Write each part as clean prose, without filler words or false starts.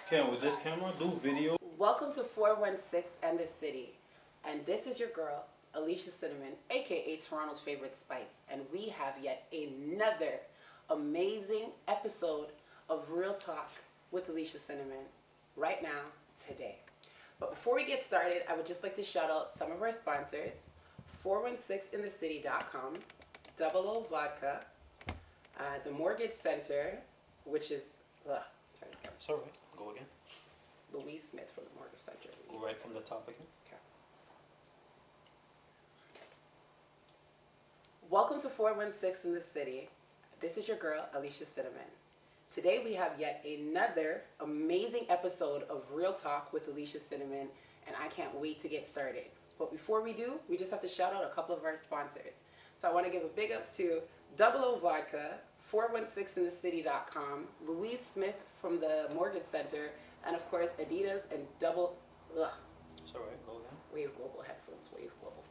Can with this camera do video? Welcome to 416 and the City. And this is your girl, Alicia Cinnamon, aka Toronto's favorite spice. And we have yet another amazing episode of Real Talk with Alicia Cinnamon right now, today. But before we get started, I would just like to shout out some of our sponsors: 416Andthecity.com, Double O Vodka, the Mortgage Center, which is, It's alright. Go again. Louise Smith from the Mortgage Center. Go right from the top again. Okay. Welcome to 416 in the City. This is your girl, Alicia Cinnamon. Today we have yet another amazing episode of Real Talk with Alicia Cinnamon, and I can't wait to get started. But before we do, we just have to shout out a couple of our sponsors. So I want to give a big ups to Double O Vodka, 416Andthecity.com, Louise Smith from the Mortgage Center, and of course Adidas and Double. It's alright. Go again. Wave Global headphones. Wave Global.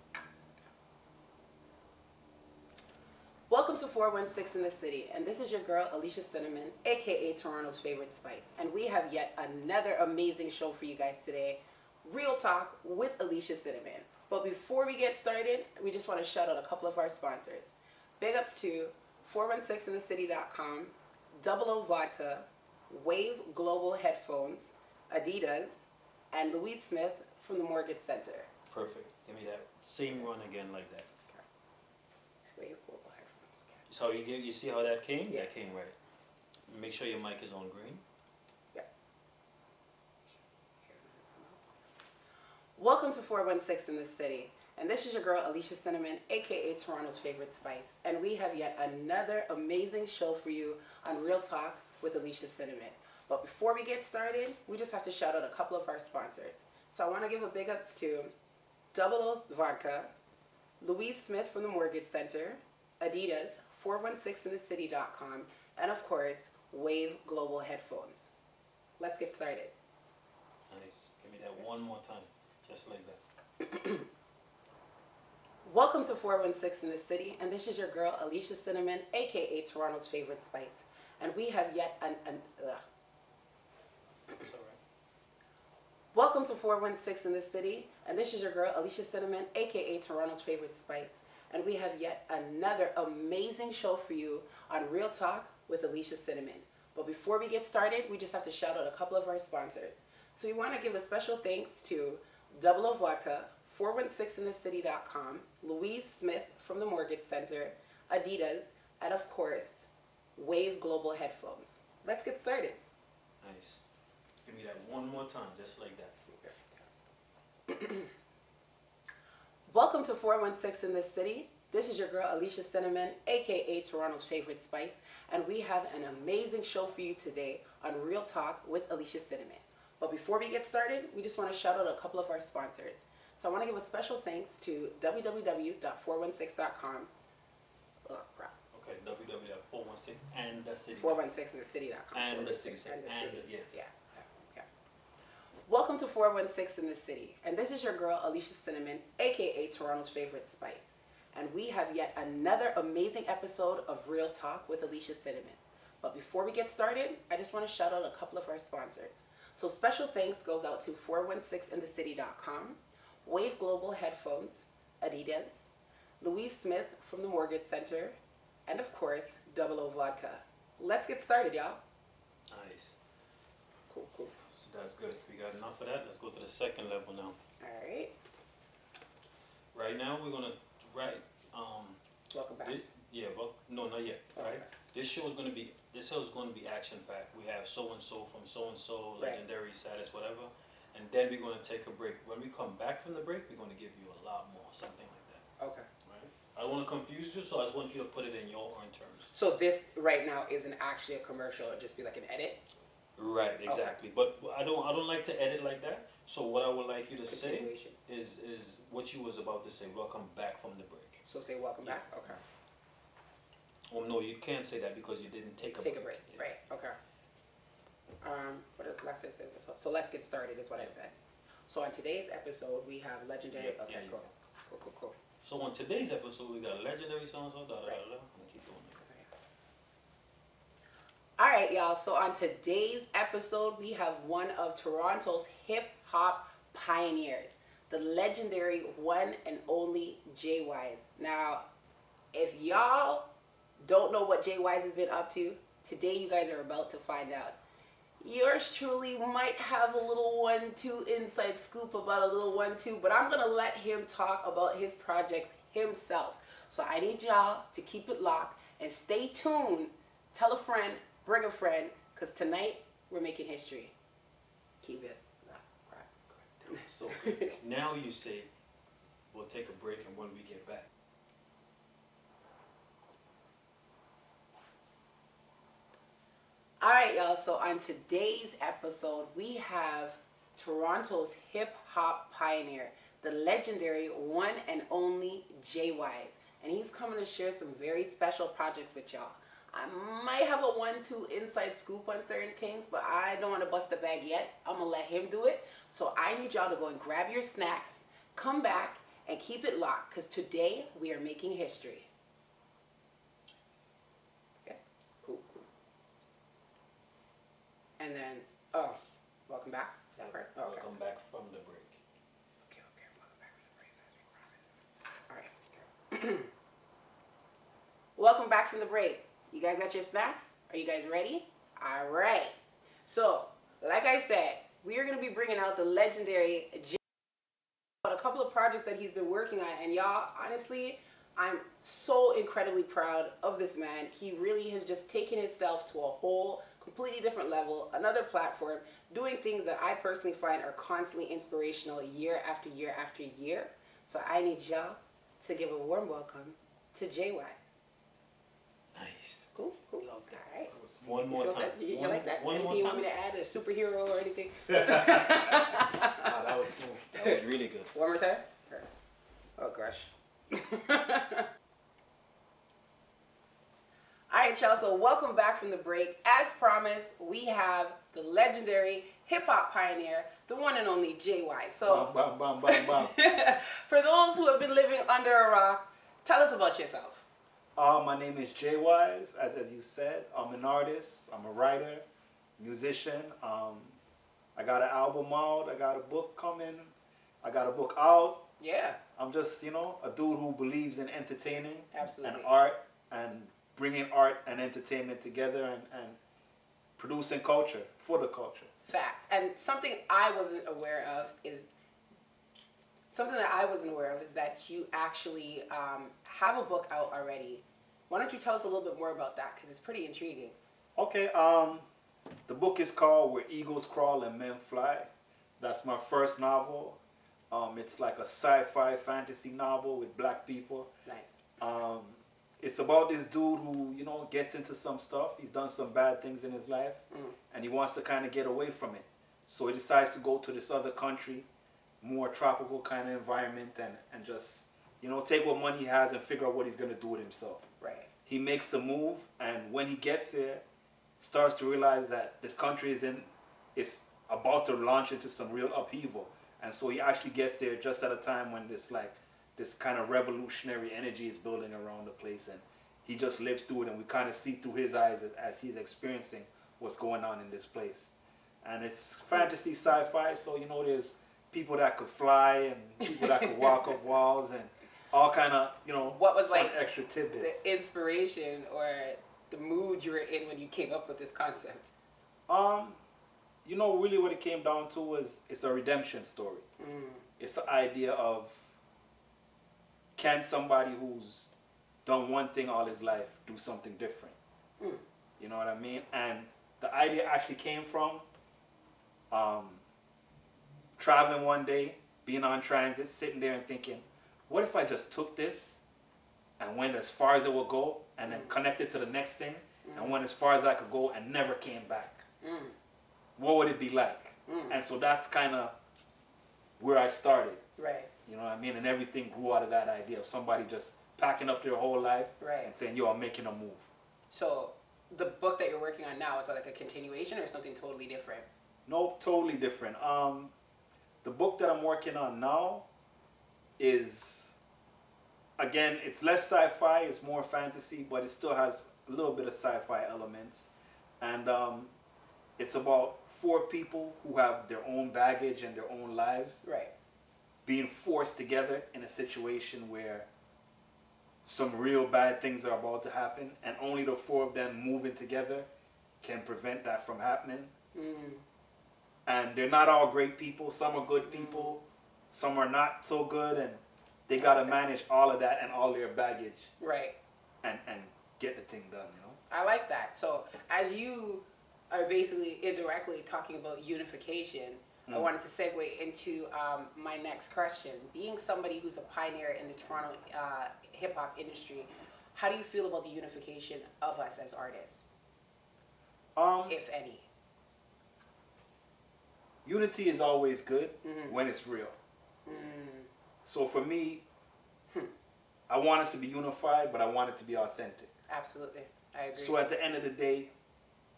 Welcome to 416 in the City, and this is your girl Alicia Cinnamon, aka Toronto's favorite spice, and we have yet another amazing show for you guys today, Real Talk with Alicia Cinnamon. But before we get started, we just want to shout out a couple of our sponsors. Big ups to 416andthecity.com, Double O Vodka, Wave Global headphones, Adidas, and Louise Smith from the Mortgage Center. Perfect. Give me that same run again like that. Okay. Wave Global headphones. Okay. So you see how that came? Yeah. That came right. Make sure your mic is on green. Yeah. Welcome to 416 in the City. And this is your girl, Alicia Cinnamon, aka Toronto's favorite spice. And we have yet another amazing show for you on Real Talk with Alicia Cinnamon. But before we get started, we just have to shout out a couple of our sponsors. So I want to give a big ups to Double O Vodka, Louise Smith from the Mortgage Center, Adidas, 416andthecity.com, and of course, Wave Global headphones. Let's get started. Nice. Give me that one more time. Just like that. Welcome to 416 in the City, and this is your girl, Alicia Cinnamon, aka Toronto's favorite spice. And we have yet It's alright. Welcome to 416 in the City, and this is your girl, Alicia Cinnamon, aka Toronto's favorite spice. And we have yet another amazing show for you on Real Talk with Alicia Cinnamon. But before we get started, we just have to shout out a couple of our sponsors. So we want to give a special thanks to Double O Vodka, 416andthecity.com, Louise Smith from the Mortgage Center, Adidas, and of course, Wave Global headphones. Let's get started. Nice. Give me that one more time, just like that. Welcome to 416 in the City. This is your girl, Alicia Cinnamon, aka Toronto's favorite spice, and we have an amazing show for you today on Real Talk with Alicia Cinnamon. But before we get started, we just want to shout out a couple of our sponsors. So I want to give a special thanks to www.416.com. Oh, crap. Okay, www.416andthecity. 416andthecity.com. And the city. Yeah. Yeah. Welcome to 416 in the City, and this is your girl, Alicia Cinnamon, aka Toronto's favorite spice. And we have yet another amazing episode of Real Talk with Alicia Cinnamon. But before we get started, I just want to shout out a couple of our sponsors. So special thanks goes out to 416andthecity.com, Wave Global headphones, Adidas, Louise Smith from the Mortgage Center, and of course, Double O Vodka. Let's get started, y'all. Nice. Cool. So that's good. We got enough of that. Let's go to the second level now. All right. Right now we're gonna write. Welcome back. No, not yet. Oh, Right. okay. This show is going to be action packed. We have so and so from so and so, Right. legendary status, whatever, and then we're going to take a break. When we come back from the break, we're going to give you a lot more, something like that. Okay. Right? I don't want to confuse you, so I just want you to put it in your own terms. So this right now isn't actually a commercial; it'll just be like an edit. Right. Exactly. But I don't like to edit like that. So what I would like you to say Continuation. is what you was about to say. Welcome back from the break. So say welcome Yeah. back. Okay. Oh no, you can't say that because you didn't take a break. Take a break. Yeah. Right. Okay. What did last I said? So let's get started. Is what I said. So on today's episode, we have legendary. Yeah, Okay. yeah, Cool. Cool. So So on today's episode, we got legendary so-and-so, da da da da. I'm gonna keep going. All right, y'all. So on today's episode, we have one of Toronto's hip hop pioneers, the legendary one and only Jay Wise. Now, if y'all don't know what Jay Wise has been up to, today you guys are about to find out. Yours truly might have a little 1-2 inside scoop about a little 1-2, but I'm gonna let him talk about his projects himself. So I need y'all to keep it locked and stay tuned. Tell a friend, bring a friend, because tonight we're making history. Keep it locked. So now you say we'll take a break, and when we get back. All right, y'all. So on today's episode, we have Toronto's hip hop pioneer, the legendary one and only Jay Wise. And he's coming to share some very special projects with y'all. I might have a 1-2 inside scoop on certain things, but I don't want to bust the bag yet. I'm going to let him do it. So I need y'all to go and grab your snacks, come back, and keep it locked, because today we are making history. Okay, cool. And then, welcome back. Is that right? Oh, okay. Welcome back from the break. Okay, welcome back from the break. All right. Welcome back from the break. You guys got your snacks? Are you guys ready? All right. So, like I said, we are going to be bringing out the legendary Jay. A couple of projects that he's been working on, and y'all, honestly, I'm so incredibly proud of this man. He really has just taken himself to a whole completely different level, another platform, doing things that I personally find are constantly inspirational year after year after year. So I need y'all to give a warm welcome to Jay Wise. Nice. Cool. Love that. All right. One more time. You like that? One Anything more you time. want me to add? A superhero or anything? That was smooth. That was really good. One more time? Oh, gosh. All right, y'all. So welcome back from the break. As promised, we have the legendary hip-hop pioneer, the one and only Jay Wise. So, for those who have been living under a rock, tell us about yourself. My name is Jay Wise, as you said. I'm an artist, I'm a writer, musician. I got an album out, I got a book coming, I got a book out. Yeah. I'm just, a dude who believes in entertaining Absolutely. and art and bringing art and entertainment together and producing culture for the culture. Facts. And something I wasn't aware of is that you actually have a book out already. Why don't you tell us a little bit more about that? Because it's pretty intriguing. Okay, the book is called Where Eagles Crawl and Men Fly. That's my first novel. It's like a sci-fi fantasy novel with black people. Nice. It's about this dude who, gets into some stuff. He's done some bad things in his life, and he wants to kind of get away from it. So he decides to go to this other country, more tropical kind of environment, and just, take what money he has and figure out what he's going to do with himself. Right. He makes the move, and when he gets there, starts to realize that this country is about to launch into some real upheaval. And so he actually gets there just at a time when this kind of revolutionary energy is building around the place, and he just lives through it, and we kind of see through his eyes as he's experiencing what's going on in this place. And it's fantasy sci-fi, so there's people that could fly and people that could walk up walls and all kind of what was like extra tidbits. The inspiration or the mood you were in when you came up with this concept? Really what it came down to was it's a redemption story. It's the idea of, can somebody who's done one thing all his life do something different? You know what I mean? And the idea actually came from traveling one day, being on transit, sitting there and thinking, what if I just took this and went as far as it would go and then connected to the next thing and went as far as I could go and never came back? What would it be like? And so that's kind of where I started. Right. You know what I mean? And everything grew out of that idea of somebody just packing up their whole life and saying, yo, I'm making a move. So the book that you're working on now, is that like a continuation or something totally different? No, totally different. The book that I'm working on now is again, it's less sci-fi, it's more fantasy, but it still has a little bit of sci-fi elements. And it's about four people who have their own baggage and their own lives Right. being forced together in a situation where some real bad things are about to happen, and only the four of them moving together can prevent that from happening. Mm. And they're not all great people. Some are good people, some are not so good, and they got to manage all of that and all their baggage Right. and get the thing done, you know? I like that. So as you are basically indirectly talking about unification, I wanted to segue into my next question. Being somebody who's a pioneer in the Toronto hip hop industry, how do you feel about the unification of us as artists, if any? Unity is always good Mhm. when it's real. Mm. So for me, I want us to be unified, but I want it to be authentic. Absolutely, I agree. So at the end of the day,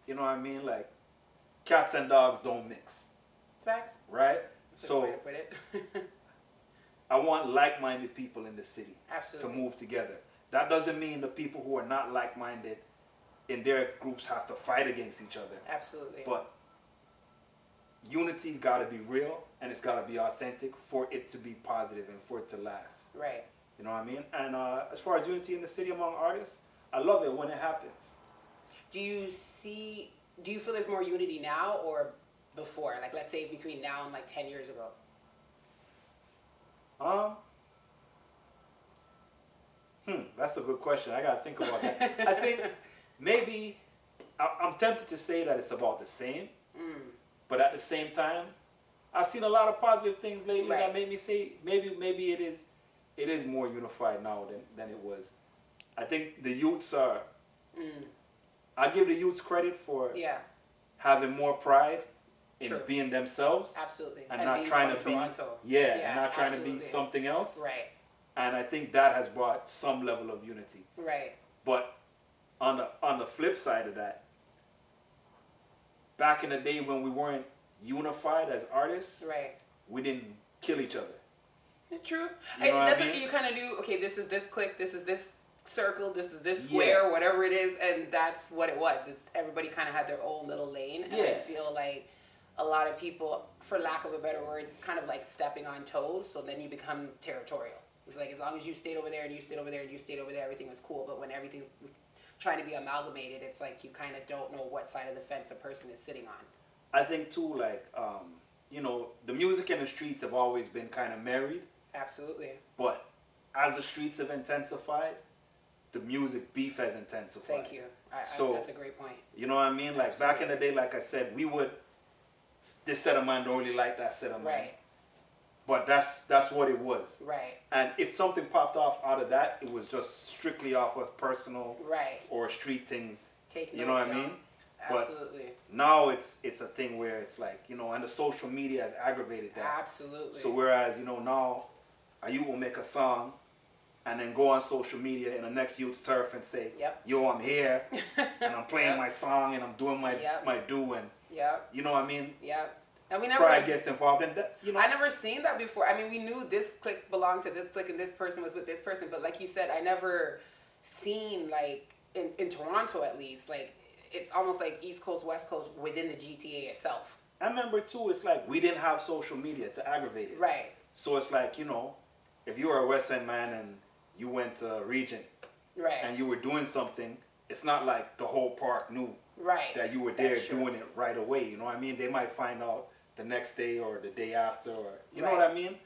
you know what I mean? Like, cats and dogs don't mix, Facts. right? That's a So good way to put it. I want like-minded people in the city Absolutely. to move together. That doesn't mean the people who are not like-minded in their groups have to fight against each other. Absolutely. But unity's got to be real, and it's got to be authentic for it to be positive and for it to last. Right. You know what I mean? And as far as unity in the city among artists, I love it when it happens. Do you feel there's more unity now or before? Like, let's say between now and like 10 years ago. That's a good question. I gotta think about that. I think maybe I'm tempted to say that it's about the same, but at the same time, I've seen a lot of positive things lately Right. that made me say maybe it is more unified now than it was. I think the youths are. I give the youths credit for Yeah, having more pride in True. being themselves absolutely. and not being trying from to be Toronto. and not trying to absolutely. be something else. Right, And I think that has brought some level of unity. right. But on the flip side of that, back in the day when we weren't unified as artists, Right. we didn't kill each other. True. You know what I That's mean? you kind of do. Okay, this is this clique. This is this circle. This is this square. Whatever it is, and that's what it was. It's everybody kind of had their own little lane, and I Yeah. feel like a lot of people, for lack of a better word, it's kind of like stepping on toes. So then you become territorial. It's like as long as you stayed over there and you stayed over there and you stayed over there, everything was cool. But when everything's trying to be amalgamated, it's like you kind of don't know what side of the fence a person is sitting on. I think too, like you know, the music and the streets have always been kind of married, Absolutely. but as the streets have intensified, the music beef has intensified. Thank you. So- that's a great point. You know what I mean? Like back in the day, like I said, we would this set of man don't really like that set of man. Right. But that's what it was. Right. And if something popped off out of that, it was just strictly off of personal Right. or street things. Take You know what I notes, mean? y'all. But- Absolutely. Now it's a thing where it's like, you know, and the social media has aggravated that. Absolutely. So whereas, you know, now a youth will make a song and then go on social media in the next youth's turf and say, Yep. yo, I'm here and I'm playing Yep. my song and I'm doing my Yep. my do, and Yep. you know what I mean? Yep. And we never. Pride gets involved in that, you know. I never seen that before. I mean, we knew this clique belonged to this clique and this person was with this person, but like you said, I never seen like in Toronto at least, like it's almost like East Coast, West Coast within the GTA itself. I remember too, it's like we didn't have social media to aggravate it. Right. So it's like, you know, if you were a West End man and you went to Regent Right. and you were doing something, it's not like the whole park knew Right. that you were there That's true. doing it right away. You know what I mean? They might find out the next day or the day after, or you know Right. what I mean?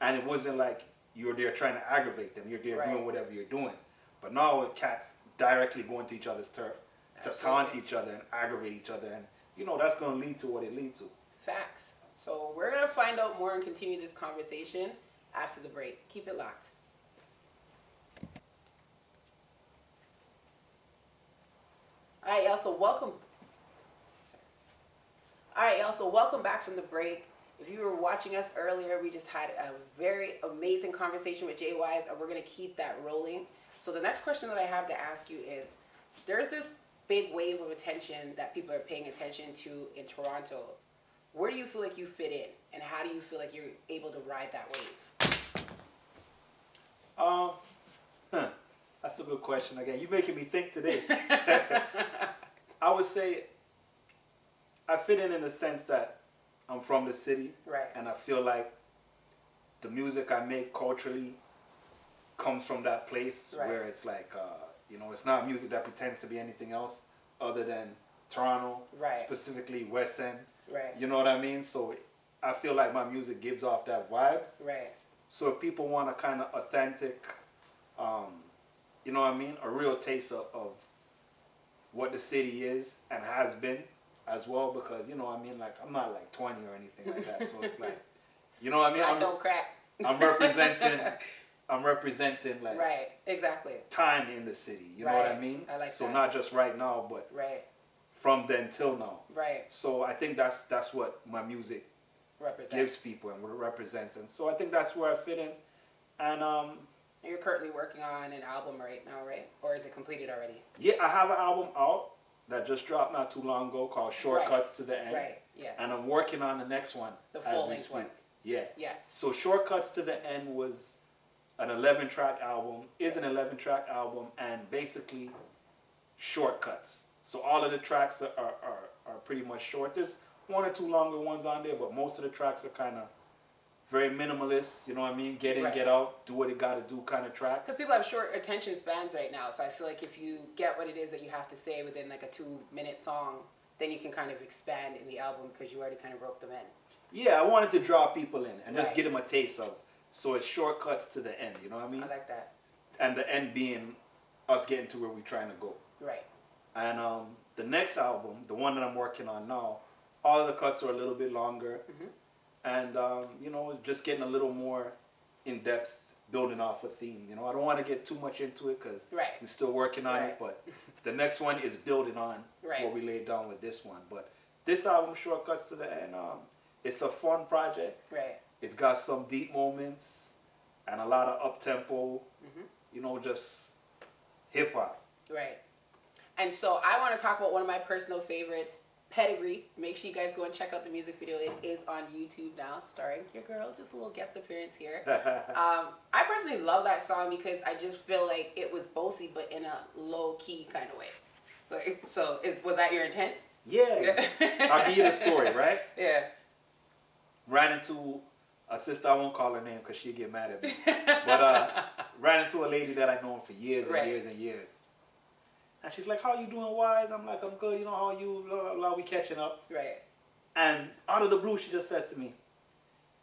And it wasn't like you were there trying to aggravate them. You're there Right. doing whatever you're doing. But now with cats directly going to each other's turf to taunt Absolutely. each other and aggravate each other, and you know that's going to lead to what it leads to. Facts. So we're gonna find out more and continue this conversation after the break. Keep it locked. All right, y'all. So welcome. All right, y'all. So welcome back from the break. If you were watching us earlier, we just had a very amazing conversation with Jay Wise, and we're gonna keep that rolling. So the next question that I have to ask you is: there's this big wave of attention that people are paying attention to in Toronto. Where do you feel like you fit in, and how do you feel like you're able to ride that wave? good question again. You're making me think today. I would say I fit in the sense that I'm from the city. Right. And I feel like the music I make culturally comes from that place Right. where it's like, it's not music that pretends to be anything else other than Toronto, Right. specifically West End. Right. You know what I mean? So I feel like my music gives off that vibes. Right. So if people want a kind of authentic, you know what I mean, a real taste of what the city is and has been as well, because, you know what I mean, like, I'm not like 20 or anything like that. So it's like, you know what I mean? I don't crack. I'm representing like Right. Exactly. time in the city. You know what I mean? I like so that. not just right now, but Right. from then till now. Right. So I think that's what my music Represent. gives people and what it represents, and so I think that's where I fit in. And You're currently working on an album right now, right? Or is it completed already? yeah, I have an album out that just dropped not too long ago called Shortcuts to the End. Right. Yes. And I'm working on the next one. The as full we length speak. one. Yeah. Yes. So Shortcuts to the End was an 11-track album, is an 11-track album, and basically shortcuts. So all of the tracks are pretty much short. There's one or two longer ones on there, but most of the tracks are kind of very minimalist, you know what I mean? Get in, Right. get out, do what it got to do kind of tracks. Because people have short attention spans right now, so I feel like if you get what it is that you have to say within like a 2-minute song, then you can kind of expand in the album because you already kind of roped them in. Yeah, I wanted to draw people in and just Right. get them a taste of. So it's shortcuts to the end, you know what I mean? I like that. And the end being us getting to where we're trying to go. Right. And the next album, the one that I'm working on now, all of the cuts are a little bit longer. Mhm. And, just getting a little more in depth, building off a theme. You know, I don't want to get too much into it because Right. we're still working on it. But the next one is building on Right. what we laid down with this one. But this album, Shortcuts to the End, it's a fun project. Right. It's got some deep moments and a lot of up-tempo, just hip-hop. Right. And so I want to talk about one of my personal favorites, Pedigree. Make sure you guys go and check out the music video. It is on YouTube now, starring your girl. Just a little guest appearance here. I personally love that song because I just feel like it was bossy, but in a low-key kind of way. Like, so was that your intent? Yeah. I'll give you the story, right? Yeah. Ran into a sister, I won't call her name because she'd get mad at me. But ran into a lady that I've known for years and Right. years and years. And she's like, how you doing, Wise? I'm like, I'm good, how are you? Blah, blah, blah, we catching up. Right. And out of the blue, she just says to me,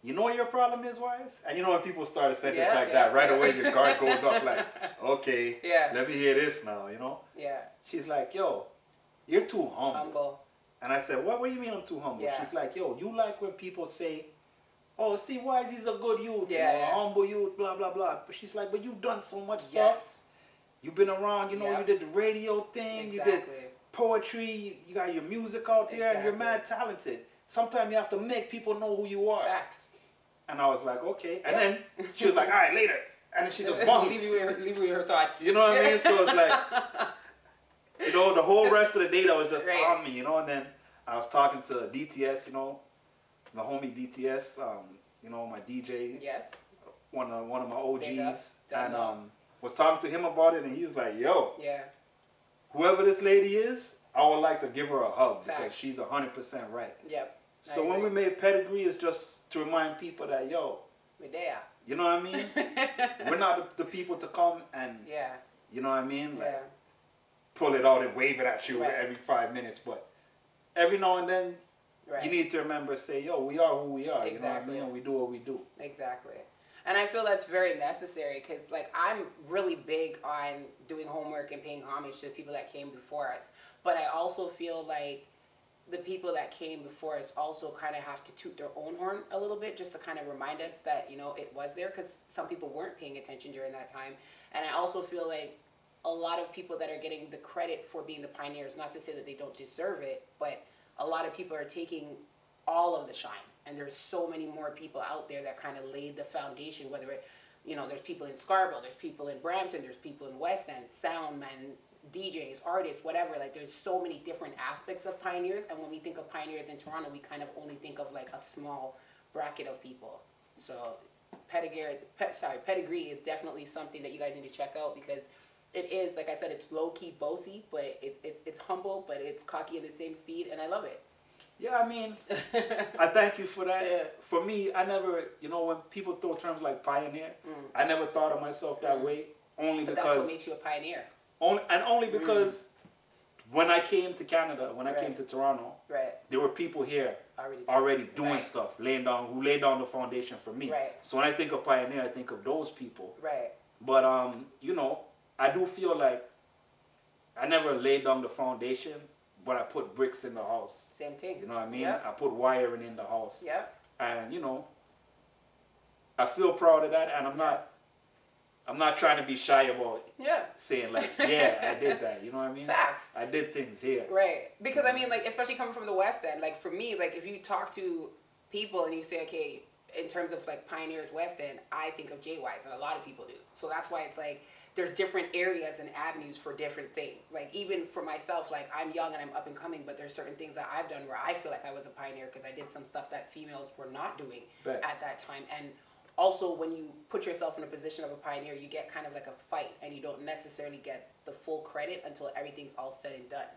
you know what your problem is, Wise? And you know when people start a sentence like that, right away your guard goes up like, okay, Yeah. let me hear this now, Yeah. She's like, yo, you're too humble. Humble. And I said, what do you mean I'm too humble? Yeah. She's like, yo, you like when people say, oh, see, Wise, he's a good youth, Yeah. a humble youth, blah, blah, blah. But she's like, but you've done so much stuff. Yes. You've been around, you Yep. did the radio thing, you did Exactly. poetry, you got your music out there, and you're Exactly. mad talented. Sometimes you have to make people know who you are. Facts. And I was like, okay. And Yeah. then she was like, all right, later. And then she just bounced. leave you with her thoughts. You know what I mean? So it's like, the whole rest of the day that was just Right. on me, and then I was talking to DTS, my homie DTS, my DJ, Yes. one of my Big up. OGs, Down and low. was talking to him about it, and he's like, yo, Yeah. whoever this lady is, I would like to give her a hug because Facts. she's 100% right. Yep. So when we made Pedigree, it's just to remind people that, yo, We're there. you know what I mean? We're not the people to come and, Yeah. you know what I mean? Like, Yeah. pull it out and wave it at you Right. every 5 minutes. But every now and then, Right. you need to remember, say, yo, we are who we are. Exactly. You know what I mean? And we do what we do. Exactly. And I feel that's very necessary because, like, I'm really big on doing homework and paying homage to the people that came before us. But I also feel like the people that came before us also kind of have to toot their own horn a little bit just to kind of remind us that, it was there because some people weren't paying attention during that time. And I also feel like a lot of people that are getting the credit for being the pioneers, not to say that they don't deserve it, but a lot of people are taking all of the shine. And there's so many more people out there that kind of laid the foundation, whether it, there's people in Scarborough, there's people in Brampton, there's people in West End, sound men, DJs, artists, whatever. Like, there's so many different aspects of pioneers. And when we think of pioneers in Toronto, we kind of only think of like a small bracket of people. So Pedigree is definitely something that you guys need to check out because It is, like I said, it's low key bossy, but it's humble, but it's cocky in the same speed, and I love it. Yeah, I mean, I thank you for that. Yeah. For me, I never, when people throw terms like pioneer, I never thought of myself that way. Only But because that's what makes you a pioneer. Only because when I came to Canada, when I came to Toronto, Right. there were people here already doing stuff, who laid down the foundation for me. Right. So when I think of pioneer, I think of those people. Right. But I do feel like I never laid down the foundation, but I put bricks in the house. Same thing. You know what I mean? Yep. I put wiring in the house. Yep. And I feel proud of that, and I'm not trying to be shy about saying like, yeah, I did that. You know what I mean? Facts. I did things here. Right. Because I mean, like, especially coming from the West End, like for me, like if you talk to people and you say, okay, in terms of like pioneers West End, I think of JYs, and a lot of people do. So that's why it's like there's different areas and avenues for different things. Like even for myself, like I'm young and I'm up and coming, but there's certain things that I've done where I feel like I was a pioneer because I did some stuff that females were not doing at that time. And also, when you put yourself in a position of a pioneer, you get kind of like a fight, and you don't necessarily get the full credit until everything's all said and done.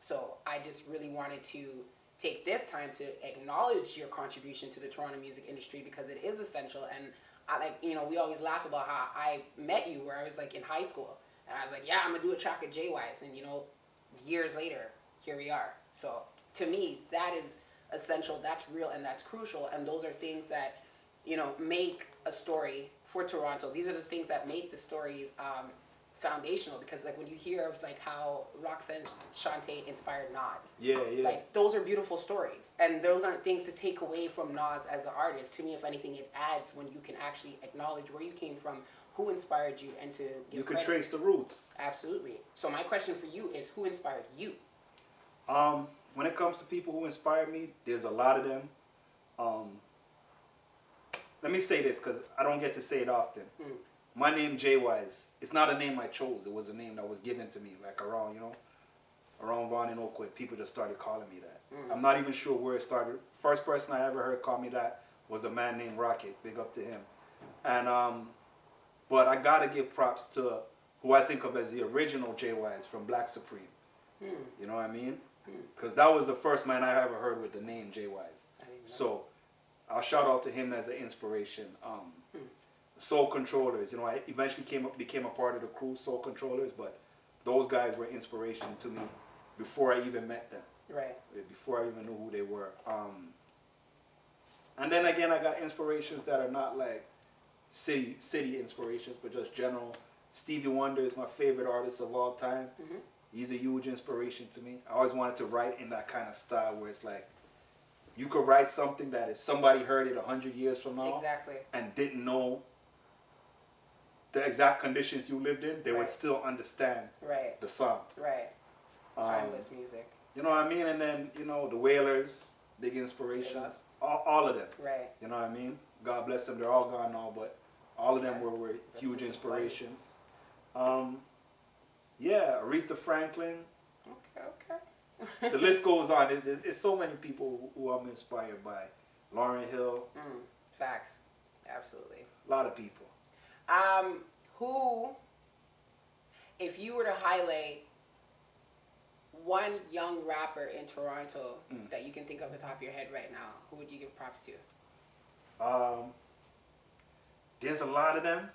So I just really wanted to take this time to acknowledge your contribution to the Toronto music industry because it is essential. And I like, we always laugh about how I met you where I was like in high school, and I was like, yeah, I'm gonna do a track at JY's, and years later, here we are. So to me, that is essential, that's real, and that's crucial, and those are things that make a story for Toronto. These are the things that make the stories foundational, because like when you hear of like how Roxanne Shante inspired Nas, like those are beautiful stories, and those aren't things to take away from Nas as an artist. To me, if anything, it adds when you can actually acknowledge where you came from, who inspired you, and to give you can credit. trace the roots. Absolutely. So my question for you is, who inspired you? When it comes to people who inspire me, there's a lot of them. Let me say this because I don't get to say it often. My name, J-Wise, it's not a name I chose. It was a name that was given to me, like around Vaughan and Oakwood. People just started calling me that. I'm not even sure where it started. First person I ever heard call me that was a man named Rocket. Big up to him. And but I gotta give props to who I think of as the original J-Wise from Black Supreme. You know what I mean? Because that was the first man I ever heard with the name J-Wise. So I'll shout out to him as an inspiration. Soul Controllers, I eventually became a part of the crew, Soul Controllers, but those guys were inspiration to me before I even met them. Right. Before I even knew who they were. And then again, I got inspirations that are not like city inspirations, but just general. Stevie Wonder is my favorite artist of all time. He's a huge inspiration to me. I always wanted to write in that kind of style where it's like, you could write something that if somebody heard it 100 years from now and didn't know the exact conditions you lived in, they would still understand the song. Right. Timeless music. You know what I mean? And then, the Wailers, big inspirations. All of them. Right. You know what I mean? God bless them. They're all gone now, but all of them were huge inspirations. Aretha Franklin. Okay. The list goes on. It's so many people who I'm inspired by. Lauryn Hill. Facts. Absolutely. A lot of people. Who, if you were to highlight one young rapper in Toronto that you can think of at the top of your head right now, who would you give props to? There's a lot of them.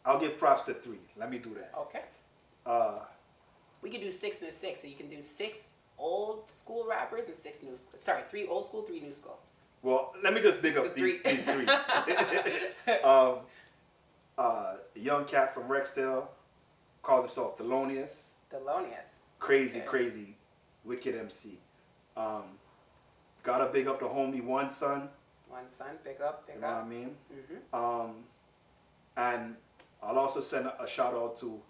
I'll give props to 3. Let me do that. Okay. We could do 6 and a 6, so you can do 6 old school rappers and 6 new. 3 old school, 3 new school. Well, let me just big up these 3. A young cat from Rexdale calls himself Thelonious. Crazy, wicked MC. Gotta big up the homie One Son. Big up. You know what I mean? And I'll also send a shout out to,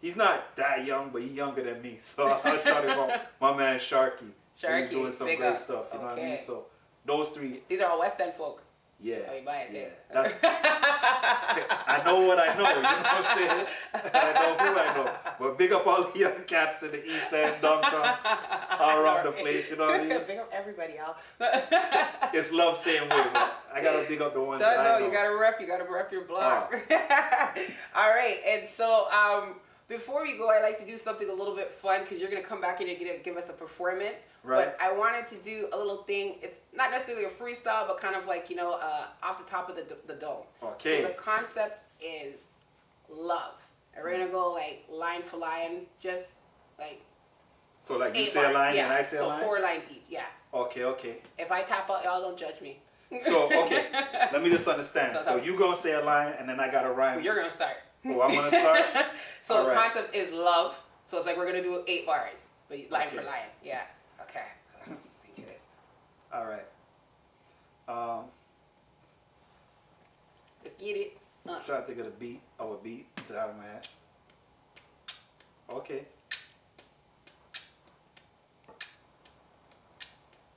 he's not that young, but he's younger than me. So I'll shout him out, my man Sharky. He's doing some great stuff, you know what I mean? So those 3. These are all West End folk. Yeah. Are you biased? Yeah. I know what I know, you know what I'm saying? I know who I know. But big up all the young cats in the East End, downtown, all around the place, you know what I mean? Big up everybody, Al. It's love same way, but I gotta big up the ones that I know. You gotta rep your block. All right, And so, before we go, I like to do something a little bit fun because you're gonna come back and you're gonna give us a performance. Right. But I wanted to do a little thing. It's not necessarily a freestyle, but kind of like off the top of the dome. Okay. So the concept is love, and we're gonna go like line for line, just like. So like you 8 say a bars. line Yeah. and I say a line? So 4 lines each. Yeah. Okay. If I tap out, y'all don't judge me. So, okay, let me just understand. So- So you gonna say a line and then I got to rhyme. You're gonna start. Oh, I'm gonna start? So All the right. concept is love. So it's like we're gonna do 8 bars, but line for Okay. line. Yeah. Okay. Let me do this. All right. Let's get it. I'm trying to think of the beat. Oh, a beat to out of my head. Okay.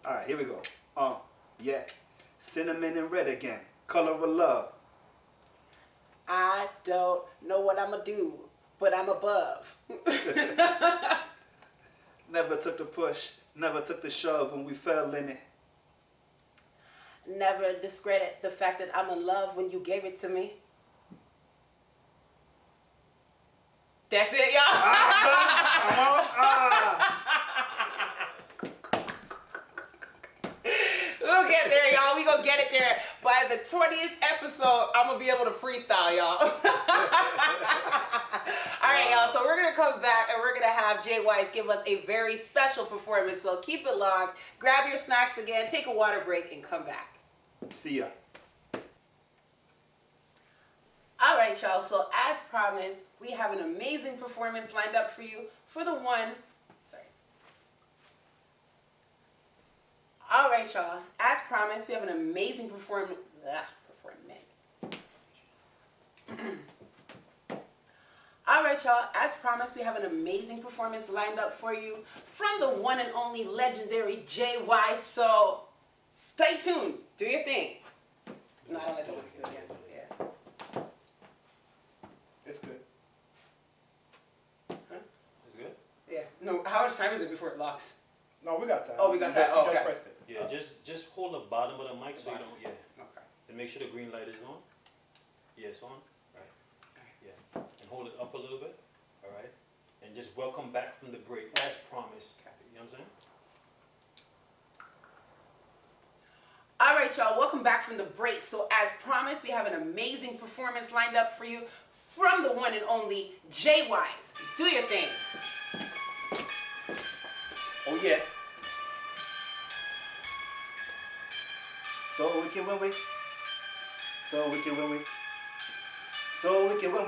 All right, here we go. Yeah. Cinnamon and red again. Color of love. I don't know what I'ma do, but I'm above. Never took the push. Never took the shove when we fell in it. Never discredit the fact that I'm in love when you gave it to me. That's it, y'all. We'll get there, y'all. We gonna get it there. By the 20th episode, I'm gonna be able to freestyle, y'all. All right, y'all. So we're gonna come back and we're gonna have Jay Wise give us a very special performance. So keep it locked. Grab your snacks again. Take a water break and come back. See ya. All right, y'all. So as promised, we have an amazing performance lined up for you for the one. Sorry. All right, y'all. As promised, we have an amazing performance. All right, y'all. As promised, we have an amazing performance lined up for you from the one and only legendary JY. So stay tuned. Do your thing. No, I don't like the one. Yeah. It's good. It's good? Yeah. No, how much time is it before it locks? No, we got time. Oh, we got time. Oh, okay. Just pressed it. Yeah, just hold the bottom of the mic so you don't, Okay. and make sure the green light is on. Yeah, it's on. Right. Yeah. And hold it up a little bit. All right. And just welcome back from the break as promised. You know what I'm saying? All right, y'all. Welcome back from the break. So as promised, we have an amazing performance lined up for you from the one and only Jay Wise. Do your thing. Oh yeah. So wicked when we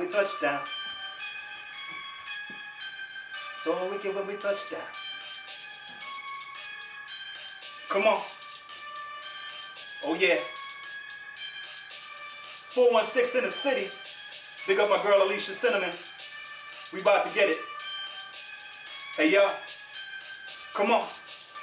touch down. So wicked when we touch down. Come on. Oh yeah. 416 in the city. Big up my girl Alicia Cinnamon. We about to get it. Hey y'all. Come on.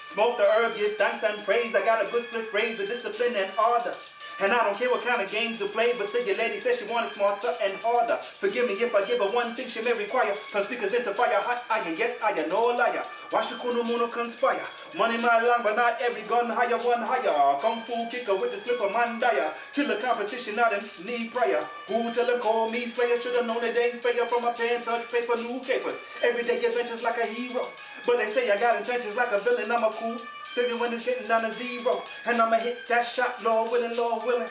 Smoke the herb, give thanks and praise. I got a good split phrase with discipline and order. And I don't care what kind of games you play, but still your lady says she wanted smarter and harder. Forgive me if I give her one thing she may require. Turn speakers into fire, hot iron, yes I am no liar. Watch the kuno muno conspire. Money my long, but not every gun higher, one higher. Kung fu kicker with the slip of Mandaya. Kill the competition, not them need prior. Who tell them call me slayer? Should've known it ain't fair from my pen, touch paper, new capers. Everyday adventures like a hero. But they say I got intentions like a villain, I'm a cool. Singing when it's getting down to 0. And I'ma hit that shot, Lord willing, Lord willing.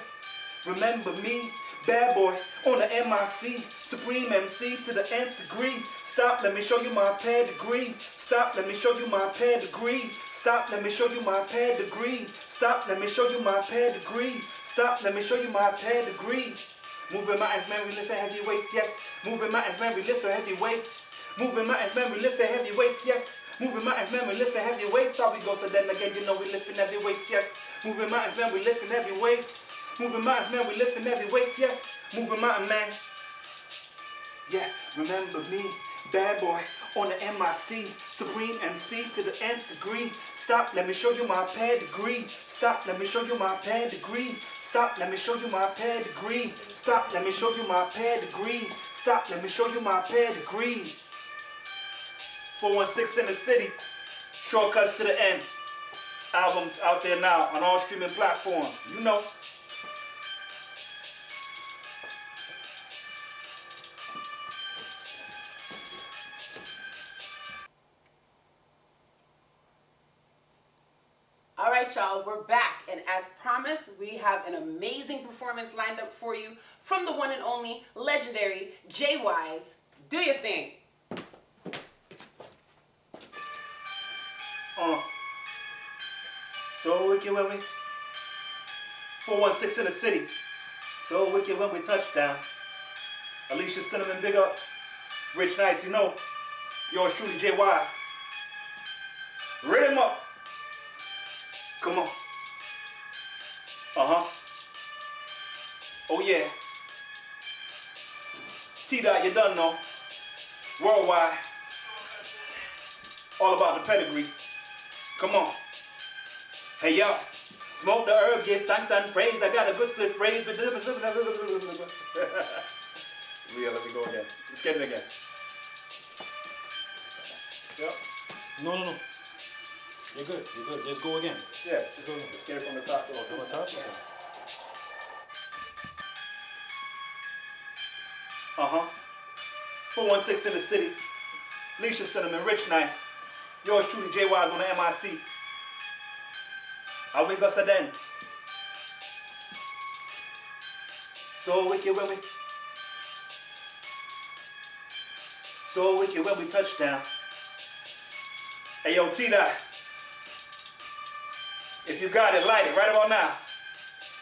Remember me, bad boy, on the MIC. Supreme MC to the nth degree. Stop, let me show you my pedigree. Stop, let me show you my pedigree. Stop, let me show you my pedigree. Stop, let me show you my pedigree. Stop, let me show you my pedigree. Moving mountains, man, we lift the heavy weights, yes. Moving mountains, man, we lift the heavy weights. Moving mountains, man, we lift the heavy weights, yes. Moving mountains, man, we lifting heavy weights. How we go, so then again, you know we lifting heavy weights, yes. Moving mountains, man, we lifting heavy weights. Moving mountains, man, we lifting heavy weights, yes. Moving mountain, man. Yeah, remember me, bad boy, on the MIC. Supreme MC to the nth degree. Stop, let me show you my pedigree. Stop, let me show you my pedigree. Stop, let me show you my pedigree. Stop, let me show you my pedigree. Stop, let me show you my pedigree. 416 in the city, shortcuts to the end. Albums out there now on all streaming platforms. You know. right, y'all, we're back. And as promised, we have an amazing performance lined up for you from the one and only legendary Jay Wise. Do your thing. So wicked when we 416 in the city. So wicked when we touch down. Alicia Cinnamon, big up. Rich Nice, you know. Yours truly, Jay Wise. Read him up. Come on. Oh yeah. T-Dot, you done know. Worldwide. All about the pedigree. Come on. Hey yo. Smoke the herb, give thanks and praise. I got a good split phrase, but let me go again. Let's get it again. Yep. No. You're good. Just go again. Yeah, Just go again. let's get it from the top. From the top? Okay. 416 in the city. Alicia Cinnamon, Rich Nice. Yours truly, Jay Wise on the MIC. How we go so then? So wicked when we touch down. Hey yo, T-Dot. If you got it, light it right about now.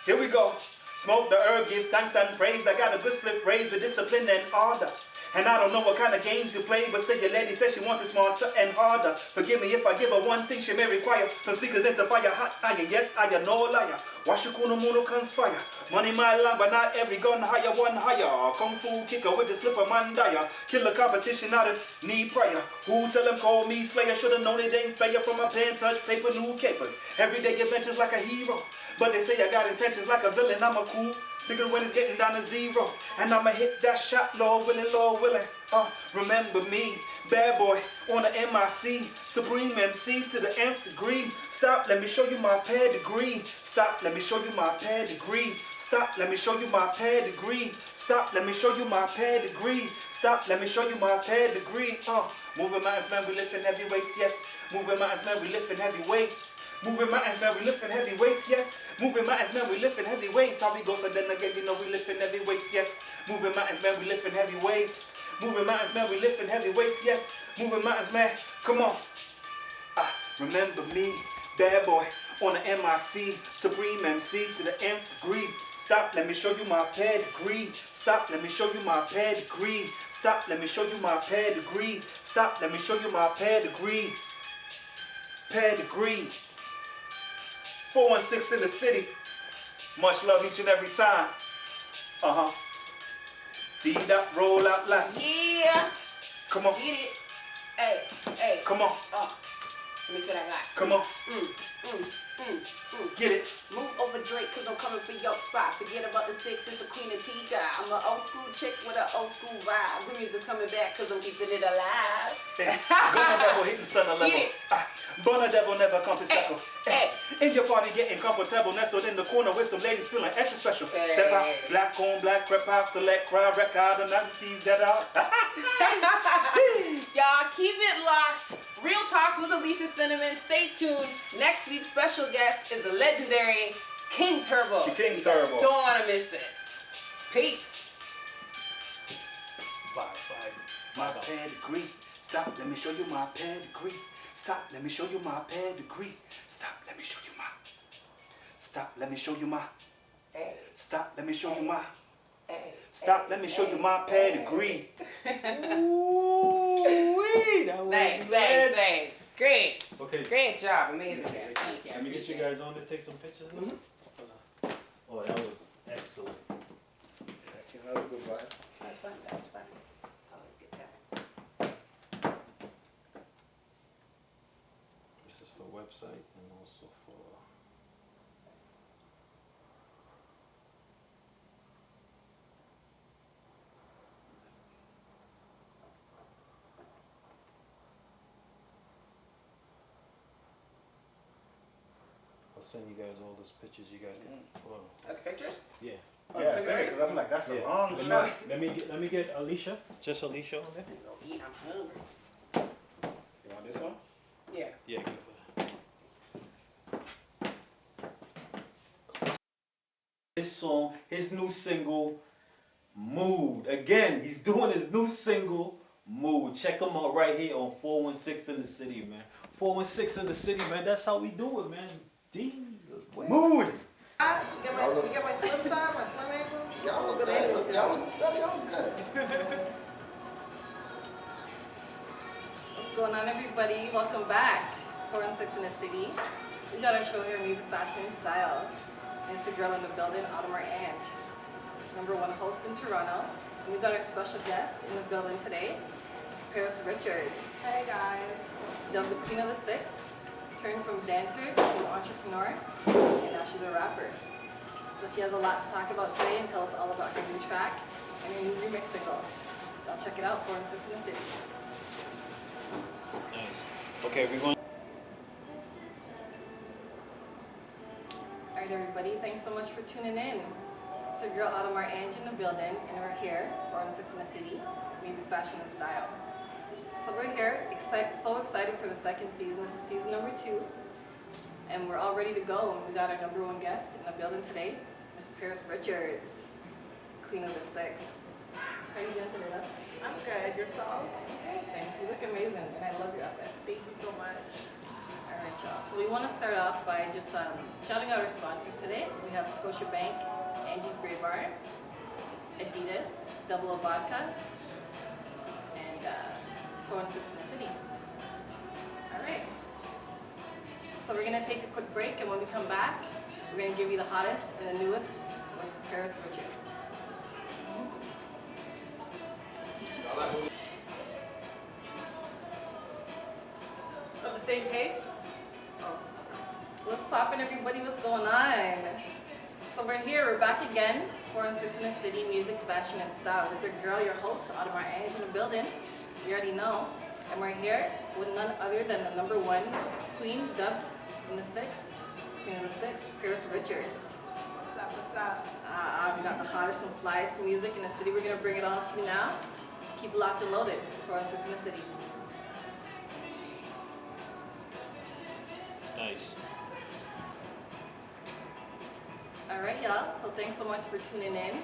Here we go. Smoke the herb, give thanks and praise. I got a good split phrase with discipline and order. And I don't know what kind of games you play, but say your lady says she wants it smarter and harder. Forgive me if I give her one thing she may require. Some speakers into fire, hot iron, yes, I am no liar. Washikuno Muno conspire. Money my line, but not every gun higher, one higher. Kung Fu kicker with the slipper man dire. Killer competition out of need prior. Who tell them call me slayer? Should've known it ain't fair from my pen touch paper, new capers. Everyday adventures like a hero. But they say I got intentions like a villain, I'm a cool. Cigarette when it's getting down to zero. And I'ma hit that shot, Lord willing, Lord willing. Remember me, bad boy on the MIC. Supreme MC to the nth degree. Stop, let me show you my pedigree. Stop, let me show you my pedigree. Stop, let me show you my pedigree. Stop, let me show you my pedigree. Stop, let me show you my pedigree. Moving mountains, man, we lifting heavy weights, yes. Moving mountains, man, we lifting heavy weights. Moving mountains, man, we lifting heavy weights, yes. Moving mountains, man, we lifting heavy weights. How we go, so then again, you know we lifting heavy weights, yes. Moving mountains, man, we lifting heavy weights. Moving mountains, man, we lifting heavy weights, yes. Moving mountains, man, come on. Remember me, bad boy on the MIC. Supreme MC to the nth degree. Stop, let me show you my pedigree. Stop, let me show you my pedigree. Stop, let me show you my pedigree. Stop, let me show you my pedigree. Pedigree. 416 in the city. Much love each and every time. T-Dot roll out like. Yeah. Come on. Get it. Hey. Come on. Let me see what I got. Come on. Get it. Move over Drake, cause I'm coming for your spot. Forget about the six, it's the queen of tea guy. I'm an old school chick with an old school vibe. The music coming back, cause I'm keeping it alive. Gonna devil hitting stunner level. Get it. Burner devil never come to Hey, settle. hey. In your party getting comfortable, nestled in the corner with some ladies feeling extra special. Hey. Step out, black on black, crep out, select crowd, record, and now the tease that out. Y'all keep it locked. Real Talks with Alicia Cinnamon. Stay tuned. Next week's special guest is the legendary King Turbo. The King Turbo. Don't want to miss this. Peace. Bye. My pedigree. Stop, let me show you my pedigree. Stop, let me show you my pedigree. Stop, let me show you my. Stop, let me show you my. Hey. Stop, let me show you my. Hey. Stop, let me show you my pedigree. Ooh-wee, that was Thanks. Great. Okay. Great job. Amazing. Thank you. Let me get you guys on to take some pictures now. Oh, that was excellent. Another good vibe. That's fun. Always good times. This is for website and also for. I'll send you guys all those pictures. You guys can. Hold on. That's pictures? Yeah. Yeah, because I'm like, that's a long Let shot. me get Alicia. Just Alicia on there. Go eat. I'm hungry. You want this one? Yeah. Yeah, good for that. his song, his new single, Mood. Again, he's doing his new single, Mood. Check him out right here on 416 in the city, man. 416 in the city, man. That's how we do it, man. D. Mood. You got my slim side, my slim ankle? Y'all look good. Y'all look good. What's going on, everybody? Welcome back. 416 in the city. We got our show here, Music, Fashion, and Style. And it's a girl in the building, Audemars Ange, #1 host in Toronto. And we got our special guest in the building today, Miss Paris Richards. Hey guys. Dubbed the Queen of the Six, turned from dancer to entrepreneur, and now she's a rapper. So she has a lot to talk about today and tell us all about her new track and her new remix single. So check it out, 416 in the city. Nice. Okay, everyone. Alright everybody, thanks so much for tuning in. It's your girl Audemars Ange in the building, and we're here, 416 in the city, Music, Fashion, and Style. So we're here, so excited for the second season. This is season #2, and we're all ready to go. And we got our #1 guest in the building today, Miss Paris Richards, Queen of the Six. How are you doing today, love? I'm good. Yourself? Okay, thanks. You look amazing, and I love your outfit. Thank you so much. All right, y'all. So we want to start off by just shouting out our sponsors today. We have Scotiabank, Angie's Braid Bar, Adidas, Double O Vodka, and 416 in the city. All right. So we're gonna take a quick break, and when we come back, we're gonna give you the hottest and the newest with Paris Richards. Of the same tape? Oh, what's poppin', everybody? What's going on? So we're here, we're back again, 416 in the city, Music, Fashion, and Style, with your girl, your host, Audemars Ange in the building. You already know. And we're here with none other than the #1 queen, dubbed in the six, Queen of the Six, Paris Richards. What's up? What's up? We got the hottest and flyest music in the city. We're gonna bring it all to you now. Keep locked and loaded, 416 in the city. Nice. All right, y'all. So thanks so much for tuning in.